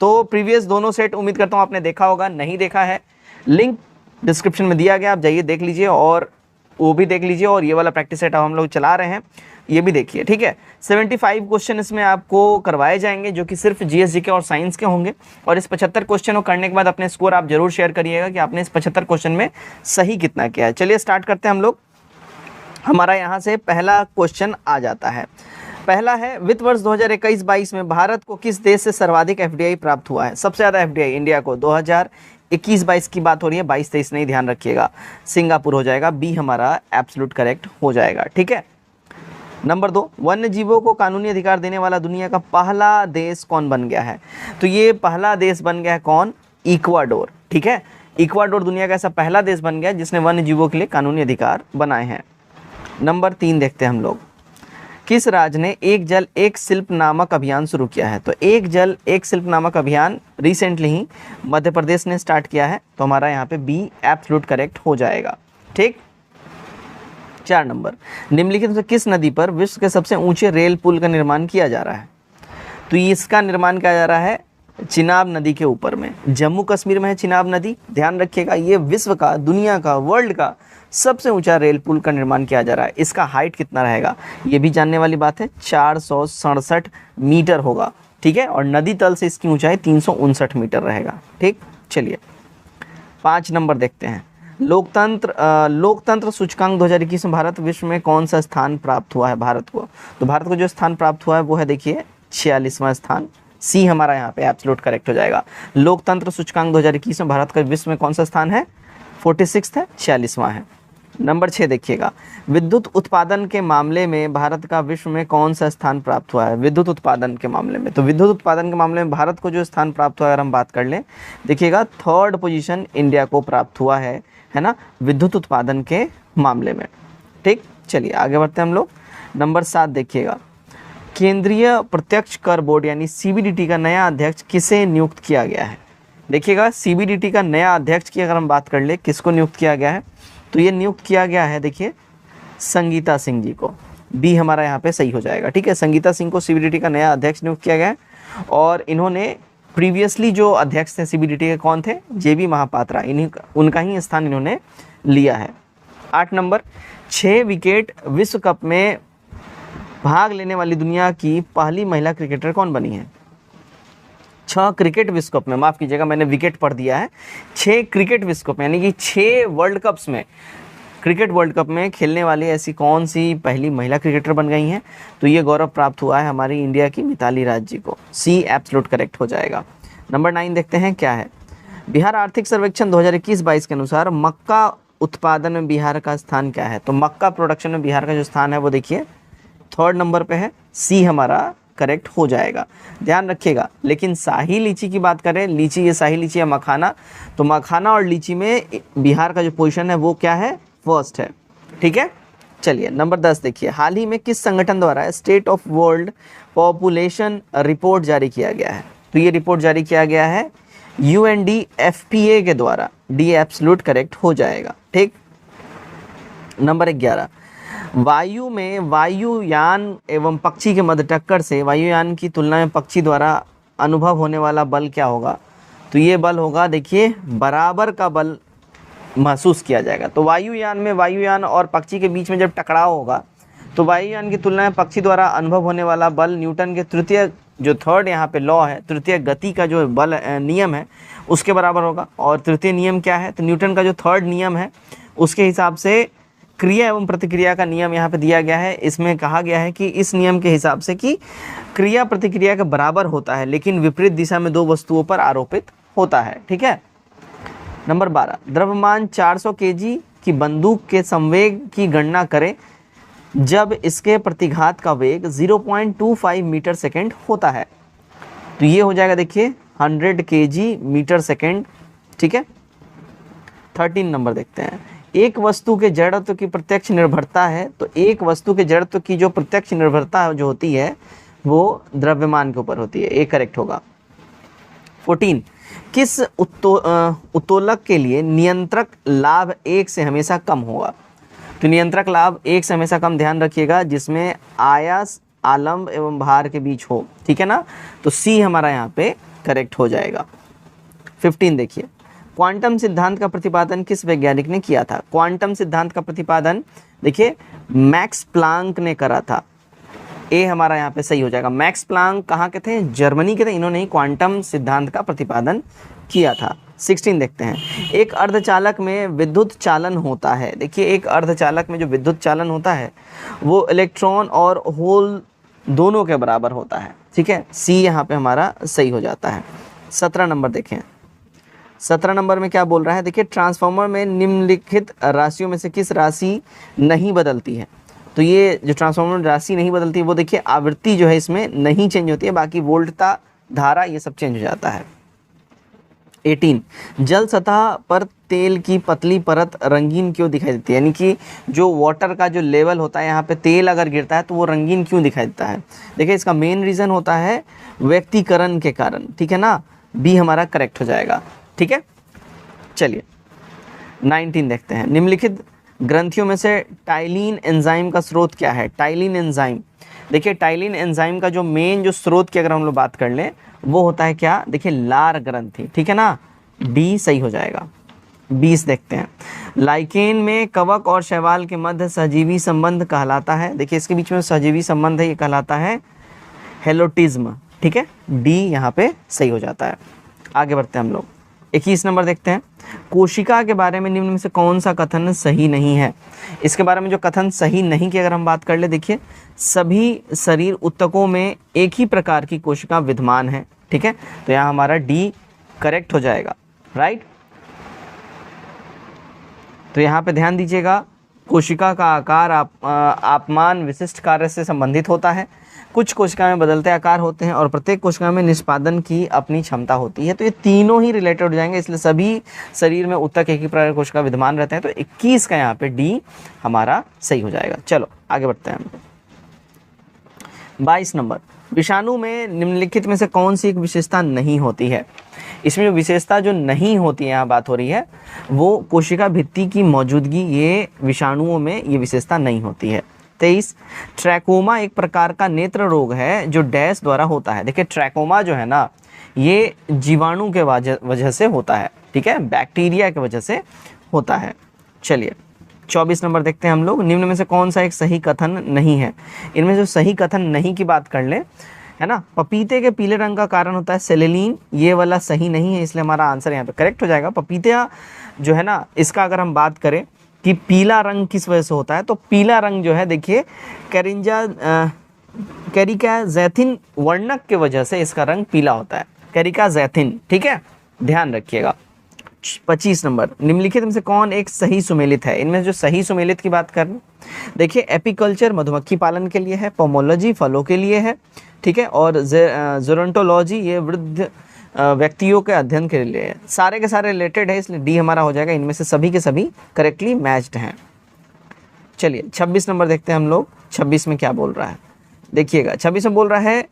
तो प्रीवियस दोनों सेट उम्मीद करता हूँ आपने देखा होगा, नहीं देखा है लिंक डिस्क्रिप्शन में दिया गया, आप जाइए देख लीजिए और वो भी देख लीजिए। और ये वाला प्रैक्टिस सेट हम लोग चला रहे हैं, ये भी देखिए, ठीक है। 75 क्वेश्चन इसमें आपको करवाए जाएंगे जो कि सिर्फ जीएस जीके और साइंस के होंगे। और इस 75 क्वेश्चन को करने के बाद अपने स्कोर आप जरूर शेयर करिएगा कि आपने इस 75 क्वेश्चन में सही कितना किया है। चलिए स्टार्ट करते हैं हम लोग। हमारा यहाँ से पहला क्वेश्चन आ जाता है। पहला है, वित्त वर्ष 2021-22 में भारत को किस देश से सर्वाधिक एफडीआई प्राप्त हुआ है? सबसे ज़्यादा एफडीआई इंडिया को 2021-22 की बात हो रही है, 22-23 नहीं, ध्यान रखिएगा, सिंगापुर हो जाएगा, बी हमारा एब्सोल्यूट करेक्ट हो जाएगा, ठीक है। नंबर 2, वन्य जीवों को कानूनी अधिकार देने वाला दुनिया का पहला देश कौन बन गया है? तो ये पहला देश बन गया है कौन? इक्वाडोर, ठीक है। इक्वाडोर दुनिया का ऐसा पहला देश बन गया जिसने वन्य जीवों के लिए कानूनी अधिकार बनाए हैं। नंबर 3 देखते हैं हम लोग, किस राज्य ने एक जल एक शिल्प नामक अभियान शुरू किया है? तो एक जल एक शिल्प नामक अभियान रिसेंटली ही मध्य प्रदेश ने स्टार्ट किया है, तो हमारा यहाँ पे बी एब्सोल्यूट करेक्ट हो जाएगा, ठीक। 4 नंबर, निम्नलिखित में किस नदी पर विश्व के सबसे ऊंचे रेल पुल का निर्माण किया जा रहा है? तो इसका निर्माण किया जा रहा है चिनाब नदी के ऊपर में, जम्मू कश्मीर में है चिनाब नदी, ध्यान रखिएगा। ये विश्व का, दुनिया का, वर्ल्ड का सबसे ऊंचा रेल पुल का निर्माण किया जा रहा है। इसका हाइट कितना रहेगा ये भी जानने वाली बात है, 467 मीटर होगा, ठीक है। और नदी तल से इसकी ऊंचाई 359 मीटर रहेगा, ठीक। चलिए 5 नंबर देखते हैं, लोकतंत्र सूचकांक 2021 में भारत विश्व में कौन सा स्थान प्राप्त हुआ है भारत को? तो भारत को जो स्थान प्राप्त हुआ है वो है देखिए 46वां स्थान, सी हमारा यहाँ पे एब्सोल्यूट करेक्ट हो जाएगा। लोकतंत्र सूचकांक 2021 में भारत का विश्व में कौन सा स्थान है? 46 है, 46वां है। नंबर 6 देखिएगा, विद्युत उत्पादन के मामले में भारत का विश्व में कौन सा स्थान प्राप्त हुआ है? विद्युत उत्पादन के मामले में, तो विद्युत उत्पादन के मामले में भारत को जो स्थान प्राप्त हुआ है अगर हम बात कर लें, देखिएगा 3rd पोजीशन इंडिया को प्राप्त हुआ है ना, विद्युत उत्पादन के मामले में, ठीक। चलिए आगे बढ़ते हैं हम लोग। नंबर 7 देखिएगा, केंद्रीय प्रत्यक्ष कर बोर्ड यानी सीबीडीटी का नया अध्यक्ष किसे नियुक्त किया गया है? देखिएगा सीबीडीटी का नया अध्यक्ष की अगर हम बात कर ले, किसको नियुक्त किया गया है? तो ये नियुक्त किया गया है देखिए संगीता सिंह जी को, बी हमारा यहाँ पे सही हो जाएगा, ठीक है। संगीता सिंह को सीबीडीटी का नया अध्यक्ष नियुक्त किया गया है। और इन्होंने प्रीवियसली जो अध्यक्ष थे सीबीडीटी के कौन थे? जेबी महापात्रा, उनका ही स्थान इन्होंने लिया है। 8 नंबर, 6 विकेट विश्व कप में भाग लेने वाली दुनिया की पहली महिला क्रिकेटर कौन बनी है? 6 क्रिकेट विश्व कप में, माफ़ कीजिएगा मैंने विकेट पढ़ दिया है, 6 क्रिकेट विश्व कप यानी कि 6 वर्ल्ड कप्स में, क्रिकेट वर्ल्ड कप में खेलने वाली ऐसी कौन सी पहली महिला क्रिकेटर बन गई हैं? तो ये गौरव प्राप्त हुआ है हमारी इंडिया की मिताली राज जी को, सी एब्सोल्यूट करेक्ट हो जाएगा। नंबर 9 देखते हैं क्या है, बिहार आर्थिक सर्वेक्षण 2021-22 के अनुसार मक्का उत्पादन में बिहार का स्थान क्या है? तो मक्का प्रोडक्शन में बिहार का जो स्थान है वो देखिए 3rd नंबर पे है, सी हमारा करेक्ट हो जाएगा, ध्यान रखिएगा। लेकिन शाही लीची की बात करें, लीची ये शाही लीची या मखाना, तो मखाना और लीची में बिहार का जो पोजीशन है वो क्या है? 1st है, ठीक है। चलिए नंबर 10 देखिए, हाल ही में किस संगठन द्वारा state of world population report जारी किया गया है? तो ये रिपोर्ट जारी किया गया है UNDFPA के द्वारा, डी एब्सोल्यूट करेक्ट हो जाएगा, ठीक। नंबर 11, वायु में वायुयान एवं पक्षी के मध्य टक्कर से वायुयान की तुलना में पक्षी द्वारा अनुभव होने वाला बल क्या होगा? तो ये बल होगा देखिए बराबर का बल महसूस किया जाएगा। तो वायुयान में वायुयान और पक्षी के बीच में जब टकराव होगा तो वायुयान की तुलना में पक्षी द्वारा अनुभव होने वाला बल न्यूटन के तृतीय जो 3rd यहाँ पे लॉ है, तृतीय गति का जो बल नियम है उसके बराबर होगा। और तृतीय नियम क्या है? तो न्यूटन का जो 3rd नियम है उसके हिसाब से क्रिया एवं प्रतिक्रिया का नियम यहाँ पे दिया गया है। इसमें कहा गया है कि इस नियम के हिसाब से कि क्रिया प्रतिक्रिया के बराबर होता है लेकिन विपरीत दिशा में 2 वस्तुओं पर आरोपित होता है, ठीक है। नंबर 12, द्रव्यमान 400 kg की बंदूक के संवेग की गणना करें जब इसके प्रतिघात का वेग 0.25 मीटर सेकेंड होता है। तो ये हो जाएगा देखिए 100 kg मीटर सेकेंड, ठीक है। 13 नंबर देखते हैं, एक वस्तु के जड़त्व की प्रत्यक्ष निर्भरता है, तो एक वस्तु के जड़त्व की जो प्रत्यक्ष निर्भरता जो होती है वो द्रव्यमान के ऊपर होती है, ये करेक्ट होगा। 14, किस उत्तोलक के लिए नियंत्रक लाभ 1 से हमेशा कम होगा? तो नियंत्रक लाभ 1 से हमेशा कम, ध्यान रखिएगा, जिसमें आयास आलम्ब एवं भार के बीच हो, ठीक है ना। तो सी हमारा यहाँ पे करेक्ट हो जाएगा। 15 देखिए, क्वांटम सिद्धांत का प्रतिपादन किस वैज्ञानिक ने किया था? क्वांटम सिद्धांत का प्रतिपादन देखिए मैक्स प्लांक ने करा था। ए हमारा यहाँ पे सही हो जाएगा। मैक्स प्लांक कहाँ के थे? जर्मनी के थे। इन्होंने ही क्वांटम सिद्धांत का प्रतिपादन किया था। 16 देखते हैं, एक अर्धचालक में विद्युत चालन होता है। देखिए एक अर्धचालक में जो विद्युत चालन होता है वो इलेक्ट्रॉन और होल दोनों के बराबर होता है। ठीक है, सी यहाँ पे हमारा सही हो जाता है। 17 नंबर देखें, 17 नंबर में क्या बोल रहा है? देखिए ट्रांसफार्मर में निम्नलिखित राशियों में से किस राशि नहीं बदलती है? तो ये जो ट्रांसफार्मर में राशि नहीं बदलती है वो देखिए आवृत्ति जो है इसमें नहीं चेंज होती है, बाकी वोल्टता, धारा ये सब चेंज हो जाता है। 18, जल सतह पर तेल की पतली परत रंगीन क्यों दिखाई देती है? यानी कि जो वाटर का जो लेवल होता है यहाँ पे तेल अगर गिरता है तो वो रंगीन क्यों दिखाई देता है? देखिए इसका मेन रीज़न होता है व्यक्तिकरण के कारण। ठीक है ना, बी हमारा करेक्ट हो जाएगा। ठीक है, चलिए 19 देखते हैं, निम्नलिखित ग्रंथियों में से टाइलिन एंजाइम का स्रोत क्या है? टाइलिन एंजाइम, देखिए टाइलिन एंजाइम का जो मेन जो स्रोत की अगर हम लोग बात कर लें वो होता है क्या? देखिए लार ग्रंथि। ठीक है ना, डी सही हो जाएगा। 20 देखते हैं, लाइकेन में कवक और शैवाल के मध्य सहजीवी संबंध कहलाता है। देखिए इसके बीच में सहजीवी संबंध है, ये कहलाता है हेलोटिज्म। ठीक है, डी यहाँ पे सही हो जाता है। आगे बढ़ते हैं हम लोग। 21 नंबर देखते हैं, कोशिका के बारे में निम्न में से कौन सा कथन सही नहीं है? इसके बारे में जो कथन सही नहीं की अगर हम बात कर ले, देखिए सभी शरीर ऊतकों में एक ही प्रकार की कोशिका विद्यमान है। ठीक है, तो यहाँ हमारा डी करेक्ट हो जाएगा। राइट, तो यहाँ पे ध्यान दीजिएगा, कोशिका का आकार आपमान विशिष्ट कार्य से संबंधित होता है। कुछ कोशिका में बदलते आकार होते हैं और प्रत्येक कोशिका में निष्पादन की अपनी क्षमता होती है। तो ये तीनों ही रिलेटेड हो जाएंगे, इसलिए सभी शरीर में ऊतक एक ही प्रकार की कोशिका विद्यमान रहते हैं। तो 21 का यहाँ पे डी हमारा सही हो जाएगा। चलो आगे बढ़ते हैं हम। 22 नंबर, विषाणु में निम्नलिखित में से कौन सी एक विशेषता नहीं होती है? इसमें जो विशेषता जो नहीं होती है यहाँ बात हो रही है वो कोशिका भित्ति की मौजूदगी, ये विषाणुओं में ये विशेषता नहीं होती है। 23, ट्रैकोमा एक प्रकार का नेत्र रोग है जो डैश द्वारा होता है। देखिए ट्रैकोमा जो है ना ये जीवाणु के वजह से होता है। ठीक है, बैक्टीरिया की वजह से होता है। चलिए 24 नंबर देखते हैं हम लोग, निम्न में से कौन सा एक सही कथन नहीं है? इनमें जो सही कथन नहीं की बात कर ले, है ना, पपीते के पीले रंग का कारण होता है सेलेनिन, ये वाला सही नहीं है, इसलिए हमारा आंसर यहाँ पे करेक्ट हो जाएगा। पपीता जो है ना इसका अगर हम बात करें कि पीला रंग किस वजह से होता है, तो पीला रंग जो है देखिए कैरिकाज़ैथिन वर्णक के वजह से इसका रंग पीला होता है, कैरिकाज़ैथिन। ठीक है, ध्यान रखिएगा। 25 नंबर, निम्नलिखित में से कौन एक सही सुमेलित है? इनमें जो सही सुमेलित की बात करें, देखिए एपिकल्चर मधुमक्खी पालन के लिए है, पोमोलॉजी फलों के लिए है। ठीक है, और जोरंटोलॉजी ये वृद्ध व्यक्तियों के अध्ययन के लिए है। सारे के सारे रिलेटेड है, इसलिए डी हमारा हो जाएगा। इनमें से सभी के सभी करेक्टली मैच्ड हैं। चलिए 26 नंबर देखते हैं हम लोग। 26 में क्या बोल रहा है देखिएगा, 26 में बोल रहा है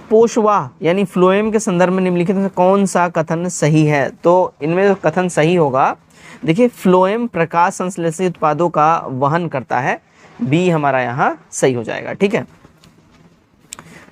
पोषवाह यानी फ्लोएम के संदर्भ में निम्नलिखित में कौन सा कथन सही है? तो इनमें जो कथन सही होगा, देखिए फ्लोएम प्रकाश संश्लेषित उत्पादों का वहन करता है, बी हमारा यहाँ सही हो जाएगा। ठीक है,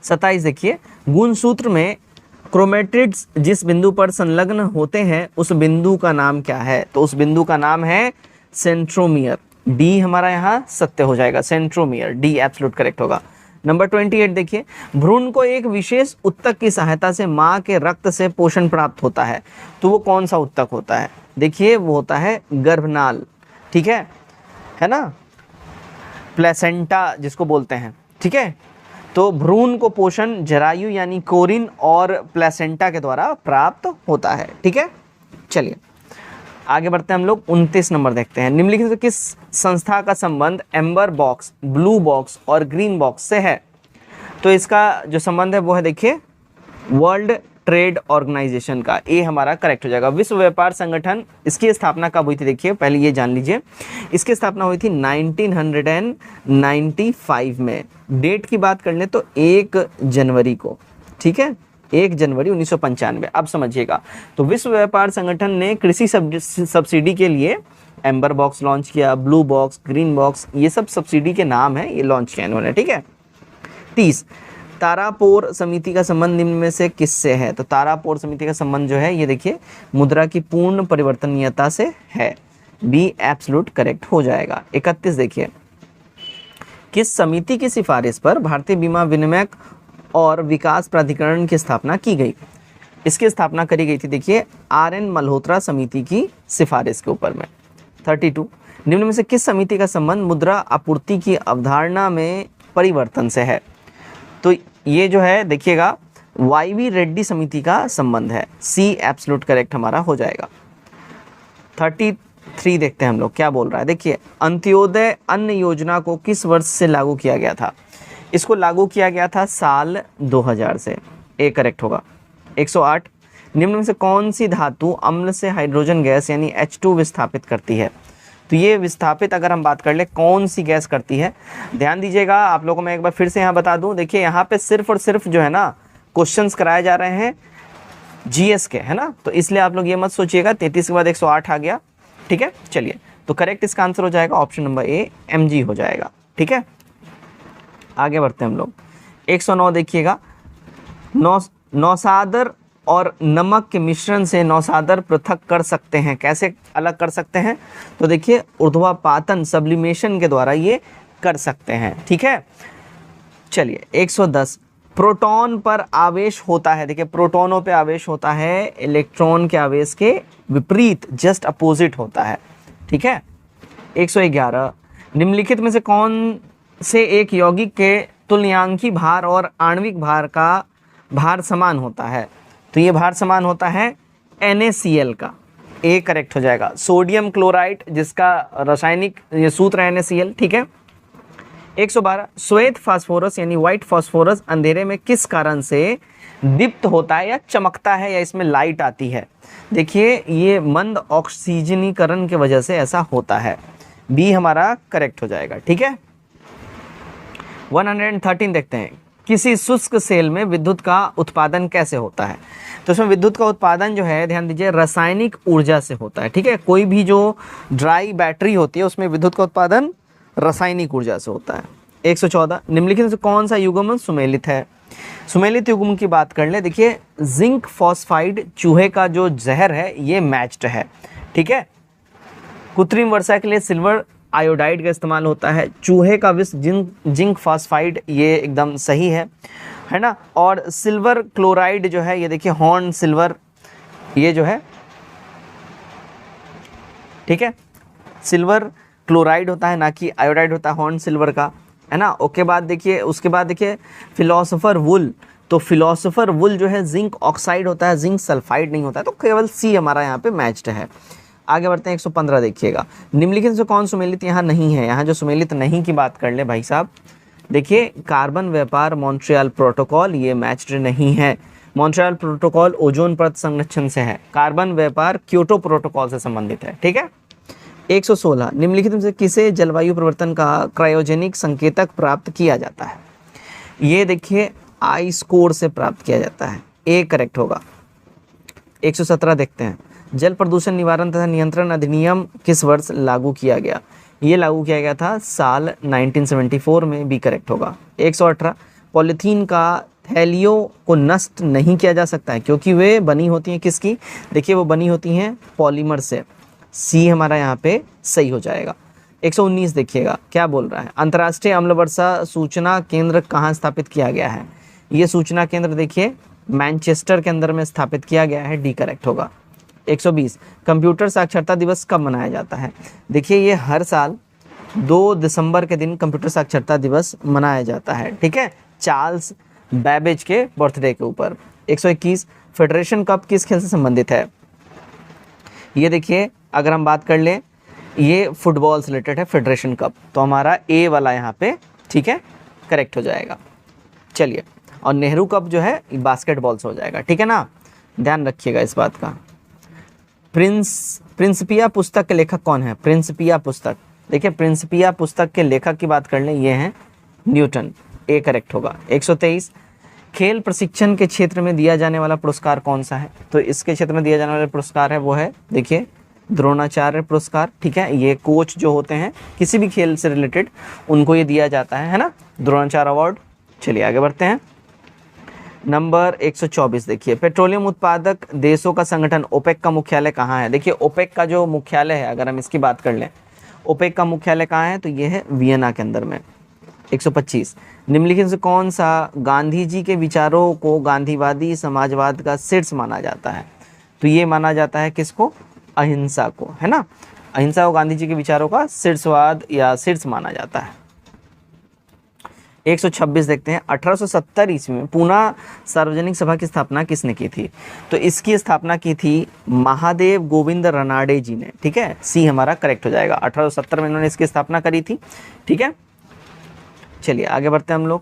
27 देखिए, गुणसूत्र में क्रोमेटिड्स जिस बिंदु पर संलग्न होते हैं उस बिंदु का नाम क्या है? तो उस बिंदु का नाम है सेंट्रोमियर, डी हमारा यहाँ सत्य हो जाएगा। सेंट्रोमियर, डी एब्सोल्यूट करेक्ट होगा। नंबर 28 देखिए, भ्रूण को एक विशेष उत्तक की सहायता से माँ के रक्त से पोषण प्राप्त होता है, तो वो कौन सा उत्तक होता है? देखिए वो होता है गर्भनाल। ठीक है ना, प्लेसेंटा जिसको बोलते हैं। ठीक है, तो भ्रूण को पोषण जरायु यानी कोरिन और प्लेसेंटा के द्वारा प्राप्त होता है। ठीक है, चलिए आगे बढ़ते हैं हम लोग। 29 नंबर देखते हैं, निम्नलिखित से किस संस्था का संबंध एम्बर बॉक्स, ब्लू बॉक्स और ग्रीन बॉक्स से है? तो इसका जो संबंध है वो है देखिए वर्ल्ड ट्रेड ऑर्गेनाइजेशन का, ए हमारा करेक्ट हो जाएगा। विश्व व्यापार संगठन, इसकी स्थापना कब हुई थी? देखिए पहले ये जान लीजिए, इसकी स्थापना हुई थी 1995 में। डेट की बात कर लें तो 1 जनवरी को। ठीक है, 1 जनवरी 1995। अब समझिएगा, तो विश्व व्यापार संगठन ने कृषि सब्सिडी के लिए एम्बर बॉक्स लॉन्च किया, ब्लू बॉक्स, ग्रीन बॉक्स, ये सब सब्सिडी के नाम है, ये लॉन्च किया इन्होंने। ठीक है, 30, तारापोर समिति का संबंध निम्न में से किससे है? तो तारापोर समिति का संबंध जो है ये देखिए मुद्रा की पूर्ण परिवर्तनीयता से है। बी एब्सोल्यूट करेक्ट हो जाएगा। 31 देखिए, किस समिति की सिफारिश पर भारतीय बीमा विनिमय और विकास प्राधिकरण की स्थापना की गई? इसकी स्थापना करी गई थी देखिए RN मल्होत्रा समिति की सिफारिश के ऊपर में। 32, निम्न में से किस समिति का संबंध मुद्रा आपूर्ति की अवधारणा में परिवर्तन से है? तो ये जो है देखिएगा YV रेड्डी समिति का संबंध है। सी एब्सोल्यूट करेक्ट हमारा हो जाएगा। 33 देखते हैं हम लोग क्या बोल रहा है। देखिए अंत्योदय अन्न योजना को किस वर्ष से लागू किया गया था? इसको लागू किया गया था साल 2000 से। ए करेक्ट होगा। 108, निम्न में से कौन सी धातु अम्ल से हाइड्रोजन गैस यानी H2 विस्थापित करती है? तो ये विस्थापित अगर हम बात कर ले कौन सी गैस करती है, ध्यान दीजिएगा। आप लोगों को मैं एक बार फिर से यहाँ बता दूँ, देखिए यहाँ पे सिर्फ और सिर्फ जो है ना क्वेश्चंस कराए जा रहे हैं GS के, है ना, तो इसलिए आप लोग ये मत सोचिएगा 33 के बाद 108 आ गया। ठीक है, चलिए तो करेक्ट इसका आंसर हो जाएगा ऑप्शन नंबर ए MG हो जाएगा। ठीक है, आगे बढ़ते हैं हम लोग। 109 देखिएगा, नौसादर और नमक के मिश्रण से नौसादर पृथक कर सकते हैं। कैसे अलग कर सकते हैं? तो देखिए ऊर्ध्वापातन सब्लिमेशन के द्वारा ये कर सकते हैं। ठीक है, चलिए 110, प्रोटॉन पर आवेश होता है। देखिए प्रोटोनों पे आवेश होता है, इलेक्ट्रॉन के आवेश के विपरीत जस्ट अपोजिट होता है। ठीक है, 111, निम्नलिखित में से कौन से एक यौगिक के तुल्यांकी भार और आणविक भार का भार समान होता है? तो ये भार समान होता है NaCl का। ए करेक्ट हो जाएगा। सोडियम क्लोराइड जिसका रासायनिक ये सूत्र है NaCl। ठीक है, 112, श्वेत फास्फोरस यानी व्हाइट फास्फोरस अंधेरे में किस कारण से दीप्त होता है या चमकता है या इसमें लाइट आती है? देखिए ये मंद ऑक्सीजनीकरण की वजह से ऐसा होता है। बी हमारा करेक्ट हो जाएगा। ठीक है, 113 देखते हैं, किसी शुष्क सेल में विद्युत का उत्पादन कैसे होता है? तो इसमें विद्युत का उत्पादन जो है ध्यान दीजिए रासायनिक ऊर्जा से होता है। ठीक है, कोई भी जो ड्राई बैटरी होती है उसमें विद्युत का उत्पादन रासायनिक ऊर्जा से होता है। 114, निम्नलिखित में से कौन सा युग्म सुमेलित है? सुमेलित युग्म की बात कर ले, देखिए जिंक फॉस्फाइड चूहे का जो जहर है ये मैच्ड है। ठीक है, कृत्रिम वर्षा के लिए सिल्वर आयोडाइड का इस्तेमाल होता है। चूहे का विष जिंक फॉस्फाइड ये एकदम सही है ना। और सिल्वर क्लोराइड जो है ये देखिए हॉर्न सिल्वर ये जो है, ठीक है, सिल्वर क्लोराइड होता है ना कि आयोडाइड होता है हॉर्न सिल्वर का, है ना। उसके बाद देखिए फिलोसोफर वुल, तो फिलोसोफर वुल जो है जिंक ऑक्साइड होता है, जिंक सल्फाइड नहीं होता है। तो केवल सी हमारा यहाँ पे मैच्ड है। आगे बढ़ते हैं 115 देखिएगा, निम्नलिखित से कौन सुमेलित यहाँ नहीं है? यहाँ जो सुमेलित नहीं की बात कर ले भाई साहब, देखिए कार्बन व्यापार मॉन्ट्रियल प्रोटोकॉल ये मैच्ड नहीं है। मॉन्ट्रियल प्रोटोकॉल ओजोन परत संरक्षण से है, कार्बन व्यापार क्योटो प्रोटोकॉल से संबंधित है। ठीक है, 116, निम्नलिखित में से किसे जलवायु परिवर्तन का क्रायोजेनिक संकेतक प्राप्त किया जाता है? ये देखिए आई स्कोर से प्राप्त किया जाता है। ए करेक्ट होगा। 117 देखते हैं, जल प्रदूषण निवारण तथा नियंत्रण अधिनियम किस वर्ष लागू किया गया? ये लागू किया गया था साल 1974 में। बी करेक्ट होगा। 118, पॉलीथीन का थैलियों को नष्ट नहीं किया जा सकता है क्योंकि वे बनी होती हैं किसकी? देखिए वो बनी होती हैं पॉलीमर से। सी हमारा यहाँ पे सही हो जाएगा। 119 देखिएगा क्या बोल रहा है, अंतर्राष्ट्रीय अम्ल वर्षा सूचना केंद्र कहाँ स्थापित किया गया है? ये सूचना केंद्र देखिए मैनचेस्टर के अंदर में स्थापित किया गया है। डी करेक्ट होगा। 120, कंप्यूटर साक्षरता दिवस कब मनाया जाता है? देखिए ये हर साल 2 दिसंबर के दिन कंप्यूटर साक्षरता दिवस मनाया जाता है। ठीक है, चार्ल्स बैबेज के बर्थडे के ऊपर। 121, फेडरेशन कप किस खेल से संबंधित है? ये देखिए अगर हम बात कर लें ये फुटबॉल से रिलेटेड है फेडरेशन कप, तो हमारा ए वाला यहाँ पे ठीक है करेक्ट हो जाएगा। चलिए, और नेहरू कप जो है बास्केटबॉल से हो जाएगा। ठीक है ना, ध्यान रखिएगा इस बात का। प्रिंसिपिया पुस्तक के लेखक कौन है? प्रिंसिपिया पुस्तक, देखिए प्रिंसिपिया पुस्तक के लेखक की बात कर लें ये हैं न्यूटन। ए करेक्ट होगा। 123, खेल प्रशिक्षण के क्षेत्र में दिया जाने वाला पुरस्कार कौन सा है? तो इसके क्षेत्र में दिया जाने वाला पुरस्कार है वो है देखिए द्रोणाचार्य पुरस्कार। ठीक है, ये कोच जो होते हैं किसी भी खेल से रिलेटेड उनको ये दिया जाता है ना, द्रोणाचार्य अवार्ड। चलिए आगे बढ़ते हैं। नंबर 124 देखिए, पेट्रोलियम उत्पादक देशों का संगठन ओपेक का मुख्यालय कहाँ है? देखिए ओपेक का जो मुख्यालय है, अगर हम इसकी बात कर लें, ओपेक का मुख्यालय कहाँ है? तो ये है वियना के अंदर में। 125, निम्नलिखित से कौन सा गांधी जी के विचारों को गांधीवादी समाजवाद का शीर्ष माना जाता है? तो ये माना जाता है किसको? अहिंसा को, है ना। अहिंसा को गांधी जी के विचारों का शीर्षवाद या शीर्ष माना जाता है। 126 देखते हैं, 1870 ईस्वी में पूना सार्वजनिक सभा की स्थापना किसने की थी? तो इसकी स्थापना की थी महादेव गोविंद रनाडे जी ने, ठीक है। सी हमारा करेक्ट हो जाएगा। 1870 में इन्होंने इसकी स्थापना करी थी, ठीक है। चलिए आगे बढ़ते हैं हम लोग।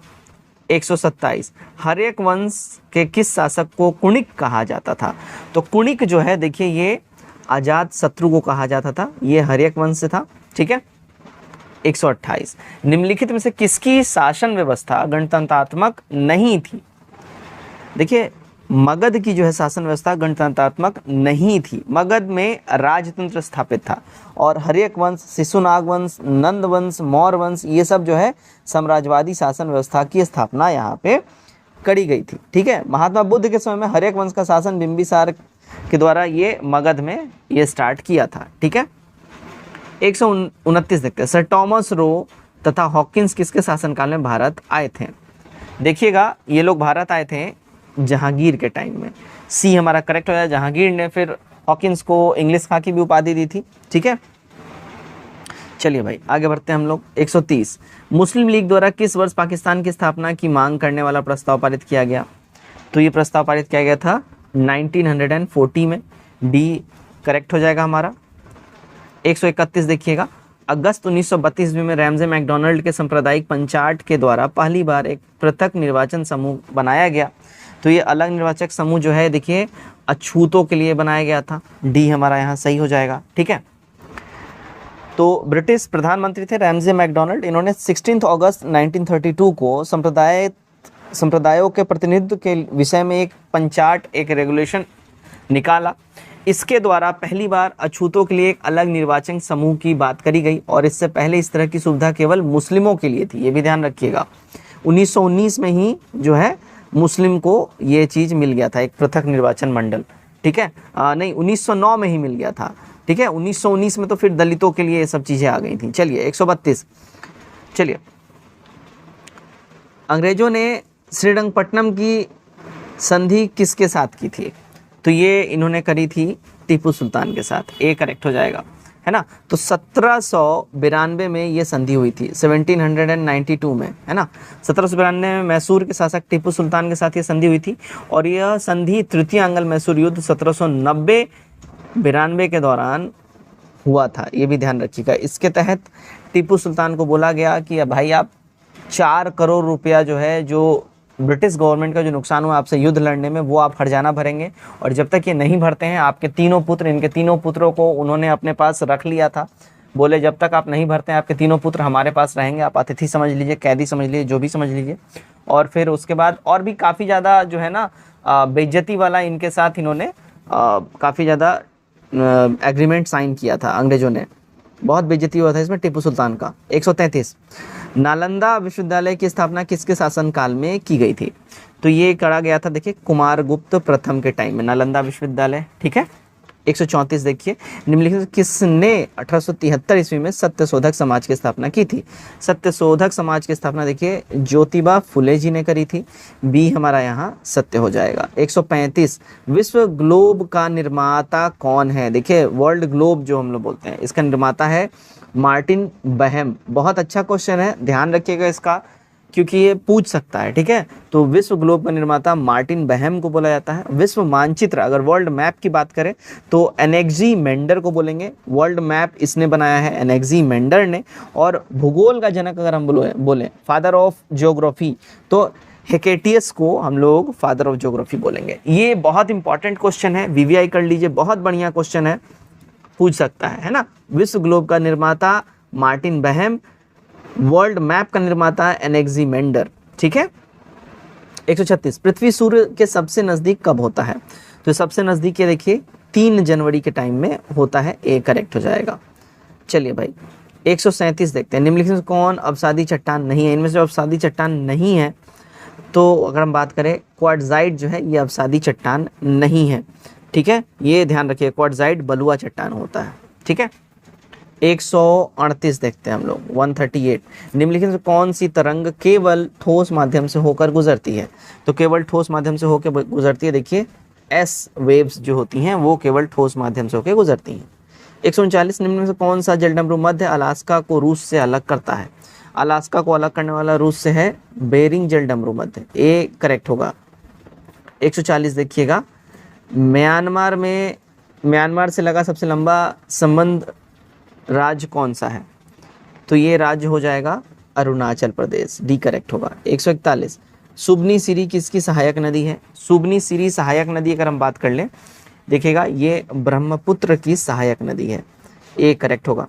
127, हर्यक वंश के किस शासक को कुणिक कहा जाता था? तो कुणिक जो है देखिए ये अजात शत्रु को कहा जाता था, ये हर्यक वंश से था, ठीक है। 128, निम्नलिखित में से किसकी शासन व्यवस्था गणतंत्रात्मक नहीं थी? देखिए मगध की जो है शासन व्यवस्था गणतंत्रात्मक नहीं थी। मगध में राजतंत्र स्थापित था और हर्यक वंश, शिशुनाग वंश, नंद वंश, मौर्य वंश, ये सब जो है साम्राज्यवादी शासन व्यवस्था की स्थापना यहाँ पे करी गई थी, ठीक है। महात्मा बुद्ध के समय में हर्यक वंश का शासन बिंबिसार के द्वारा ये मगध में ये स्टार्ट किया था, ठीक है। 129 देखते हैं, सर टॉमस रो तथा हॉकिंस किसके शासनकाल में भारत आए थे? देखिएगा ये लोग भारत आए थे जहांगीर के टाइम में। सी हमारा करेक्ट हो जाए। जहांगीर ने फिर हॉकिंस को इंग्लिश खां की भी उपाधि दी थी, ठीक है। चलिए भाई आगे बढ़ते हैं हम लोग। 130, मुस्लिम लीग द्वारा किस वर्ष पाकिस्तान की स्थापना की मांग करने वाला प्रस्ताव पारित किया गया? तो ये प्रस्ताव पारित किया गया था 1940 में। डी करेक्ट हो जाएगा हमारा। 131 देखिएगा, अगस्त 1932 में रैमजे मैकडोनल्ड के सांप्रदायिक पंचायत के द्वारा पहली बार एक पृथक निर्वाचन समूह बनाया गया। तो ये अलग निर्वाचक समूह जो है देखिए अछूतों के लिए बनाया गया था। डी हमारा यहाँ सही हो जाएगा, ठीक है। तो ब्रिटिश प्रधानमंत्री थे रैमजे मैकडोनल्ड। इन्होंने 16 अगस्त 1932 को संप्रदायों के प्रतिनिधित्व के विषय में एक पंचायत, एक रेगुलेशन निकाला। इसके द्वारा पहली बार अछूतों के लिए एक अलग निर्वाचन समूह की बात करी गई और इससे पहले इस तरह की सुविधा केवल मुस्लिमों के लिए थी, ये भी ध्यान रखिएगा। 1919 में ही जो है मुस्लिम को ये चीज़ मिल गया था, एक पृथक निर्वाचन मंडल, ठीक है। नहीं 1909 में ही मिल गया था, ठीक है। 1919 में तो फिर दलितों के लिए ये सब चीज़ें आ गई थी। चलिए 132, चलिए अंग्रेजों ने श्रीरंगपट्टनम की संधि किसके साथ की थी? तो ये इन्होंने करी थी टीपू सुल्तान के साथ। ए करेक्ट हो जाएगा, है ना। तो 1792 में ये संधि हुई थी, 1792 में, है ना। 1792 में मैसूर के शासक टीपू सुल्तान के साथ ये संधि हुई थी और यह संधि तृतीय अंगल मैसूर युद्ध 1790-92 के दौरान हुआ था, ये भी ध्यान रखिएगा। इसके तहत टीपू सुल्तान को बोला गया कि भाई आप 4 करोड़ रुपया जो है, जो ब्रिटिश गवर्नमेंट का जो नुकसान हुआ आपसे युद्ध लड़ने में, वो आप हर्जाना भरेंगे और जब तक ये नहीं भरते हैं आपके तीनों पुत्र, इनके तीनों पुत्रों को उन्होंने अपने पास रख लिया था। बोले जब तक आप नहीं भरते हैं आपके तीनों पुत्र हमारे पास रहेंगे, आप अतिथि समझ लीजिए, कैदी समझ लीजिए, जो भी समझ लीजिए। और फिर उसके बाद और भी काफ़ी ज़्यादा जो है ना बेइज्जती वाला इनके साथ इन्होंने काफ़ी ज़्यादा एग्रीमेंट साइन किया था अंग्रेज़ों ने। बहुत बेइज्जती हुआ था इसमें टीपू सुल्तान का। 133, नालंदा विश्वविद्यालय की स्थापना किसके शासनकाल में की गई थी? तो ये करा गया था देखिए कुमारगुप्त प्रथम के टाइम में, नालंदा विश्वविद्यालय, ठीक है। 134 देखिए, निम्नलिखित किसने 1873 ईस्वी में सत्यशोधक समाज की स्थापना की थी? सत्यशोधक समाज की स्थापना देखिए ज्योतिबा फुले जी ने करी थी। बी हमारा यहाँ सत्य हो जाएगा। 135, विश्व ग्लोब का निर्माता कौन है? देखिए वर्ल्ड ग्लोब जो हम लोग बोलते हैं, इसका निर्माता है मार्टिन बहम। बहुत अच्छा क्वेश्चन है, ध्यान रखिएगा इसका, क्योंकि ये पूछ सकता है, ठीक है। तो विश्व ग्लोब का निर्माता मार्टिन बहम को बोला जाता है। विश्व मानचित्र, अगर वर्ल्ड मैप की बात करें तो एनेक्सीमेंडर को बोलेंगे। वर्ल्ड मैप इसने बनाया है एनेक्सीमेंडर ने। और भूगोल का जनक अगर हम बोलें फादर ऑफ ज्योग्राफी, तो हेकेटियस को हम लोग फादर ऑफ ज्योग्राफी बोलेंगे। ये बहुत इंपॉर्टेंट क्वेश्चन है, वीवीआई कर लीजिए, बहुत बढ़िया क्वेश्चन है, पूछ सकता है ना। विश्व ग्लोब का निर्माता मार्टिन बहम, वर्ल्ड मैप का निर्माता एनेक्सीमेंडर, ठीक है। 136, पृथ्वी सूर्य के सबसे नज़दीक कब होता है? तो सबसे नज़दीक ये देखिए 3 जनवरी के टाइम में होता है। ए करेक्ट हो जाएगा। चलिए भाई 137 देखते हैं, निम्नलिखित में कौन अवसादी चट्टान नहीं है? इनमें से अवसादी चट्टान नहीं है तो अगर हम बात करें क्वार्टजाइट जो है ये अवसादी चट्टान नहीं है, ठीक है, ये ध्यान रखिए, क्वार्टजाइट बलुआ चट्टान होता है, ठीक है। 138 देखते हैं हम लोग, 138, निम्नलिखित में कौन सी तरंग केवल ठोस माध्यम से होकर गुजरती है? तो केवल ठोस माध्यम से होकर गुजरती है, देखिए एस वेव्स जो होती हैं वो केवल ठोस माध्यम से होकर गुजरती हैं। 139, निम्न में से कौन सा जलडमरू मध्य अलास्का को रूस से अलग करता है? अलास्का को अलग करने वाला रूस से है बेरिंग जलडमरू मध्य, ए करेक्ट होगा। 140 देखिएगा, म्यांमार से लगा सबसे लंबा संबंध राज्य कौन सा है? तो ये राज्य हो जाएगा अरुणाचल प्रदेश, डी करेक्ट होगा। 141, सुबनी सिरी किसकी सहायक नदी है? सुबनी सिरी सहायक नदी अगर हम बात कर लें, देखिएगा ये ब्रह्मपुत्र की सहायक नदी है, ए करेक्ट होगा।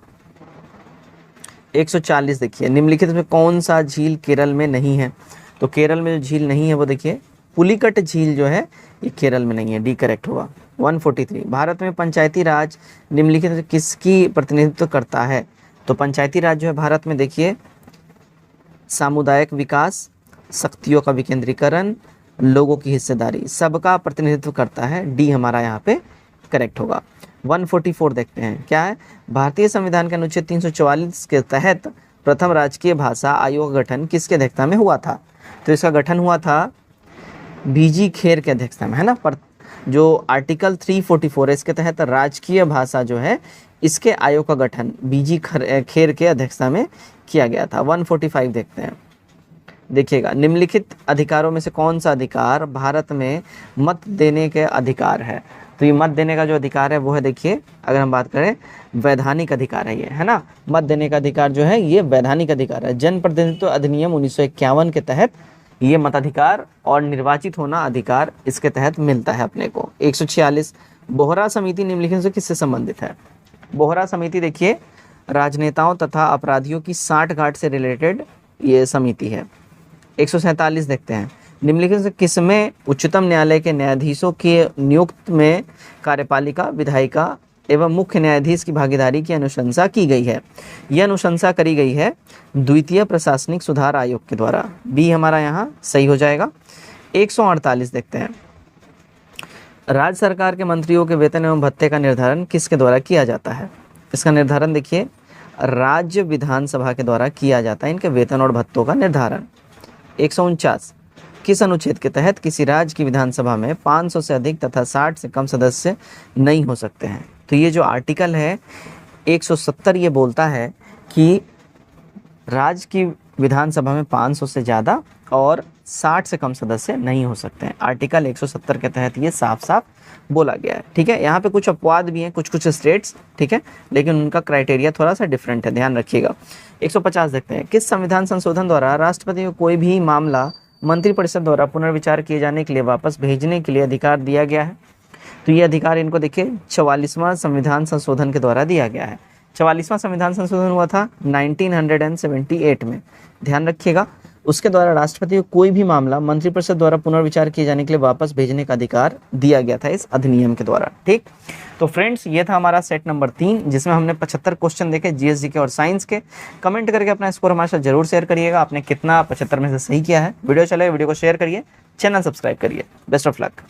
140 देखिए, निम्नलिखित में कौन सा झील केरल में नहीं है? तो केरल में जो झील नहीं है वो देखिए पुलिकट झील जो है ये केरल में नहीं है, डी करेक्ट होगा। 143, भारत में पंचायती राज निम्नलिखित में किसकी प्रतिनिधित्व करता है? तो पंचायती राज जो है भारत में देखिए सामुदायिक विकास, शक्तियों का विकेंद्रीकरण, लोगों की हिस्सेदारी, सबका प्रतिनिधित्व करता है, डी हमारा यहाँ पे करेक्ट होगा। 144 देखते हैं क्या है, भारतीय संविधान के अनुच्छेद 344 के तहत प्रथम राजकीय भाषा आयोग का गठन किसकी अध्यक्षता में हुआ था? तो इसका गठन हुआ था बीजी खेर के अध्यक्षता में, है ना। पर जो आर्टिकल 344 है इसके तहत राजकीय भाषा जो है इसके आयोग का गठन बीजी खेर के अध्यक्षता में किया गया था। 145 देखते हैं, देखिएगा निम्नलिखित अधिकारों में से कौन सा अधिकार भारत में मत देने के अधिकार है? तो ये मत देने का जो अधिकार है वो है, देखिए अगर हम बात करें वैधानिक अधिकार है ये, है ना। मत देने का अधिकार जो है ये वैधानिक अधिकार है। जन प्रतिनिधित्व अधिनियम 1951 के तहत ये मताधिकार और निर्वाचित होना अधिकार इसके तहत मिलता है अपने को। 146, बोहरा समिति निम्नलिखित से किससे संबंधित है? बोहरा समिति देखिए राजनेताओं तथा अपराधियों की साठगांठ से रिलेटेड ये समिति है। 147 देखते हैं, निम्नलिखित से किसमें उच्चतम न्यायालय के न्यायाधीशों के नियुक्त में कार्यपालिका, विधायिका एवं मुख्य न्यायाधीश की भागीदारी की अनुशंसा की गई है? यह अनुशंसा करी गई है द्वितीय प्रशासनिक सुधार आयोग के द्वारा, बी हमारा यहाँ सही हो जाएगा। 148 देखते हैं, राज्य सरकार के मंत्रियों के वेतन एवं भत्ते का निर्धारण किसके द्वारा किया जाता है? इसका निर्धारण देखिए राज्य विधानसभा के द्वारा किया जाता है इनके वेतन और भत्तों का निर्धारण। 149, किस अनुच्छेद के तहत किसी राज्य की विधानसभा में 500 से अधिक तथा 60 से कम सदस्य नहीं हो सकते हैं? तो ये जो आर्टिकल है 170 ये बोलता है कि राज्य की विधानसभा में 500 से ज़्यादा और 60 से कम सदस्य नहीं हो सकते हैं। आर्टिकल 170 के तहत ये साफ साफ बोला गया है, ठीक है। यहाँ पे कुछ अपवाद भी हैं, कुछ स्टेट्स, ठीक है, लेकिन उनका क्राइटेरिया थोड़ा सा डिफरेंट है, ध्यान रखिएगा। 150 देखते हैं, किस संविधान संशोधन द्वारा राष्ट्रपति को कोई भी मामला मंत्रिपरिषद द्वारा पुनर्विचार किए जाने के लिए वापस भेजने के लिए अधिकार दिया गया है? तो ये अधिकार इनको देखिए 44वां संविधान संशोधन के द्वारा दिया गया है। 44वां संविधान संशोधन हुआ था 1978 में, ध्यान रखिएगा। उसके द्वारा राष्ट्रपति को कोई भी मामला मंत्रिपरिषद द्वारा पुनर्विचार किए जाने के लिए वापस भेजने का अधिकार दिया गया था इस अधिनियम के द्वारा, ठीक। तो फ्रेंड्स ये था हमारा सेट नंबर 3 जिसमें हमने 75 क्वेश्चन देखे जीएस जीके और साइंस के। कमेंट करके अपना स्कोर हमारे साथ जरूर शेयर करिएगा, आपने कितना 75 में से सही किया है। वीडियो चले वीडियो को शेयर करिए, चैनल सब्सक्राइब करिए। Best of luck.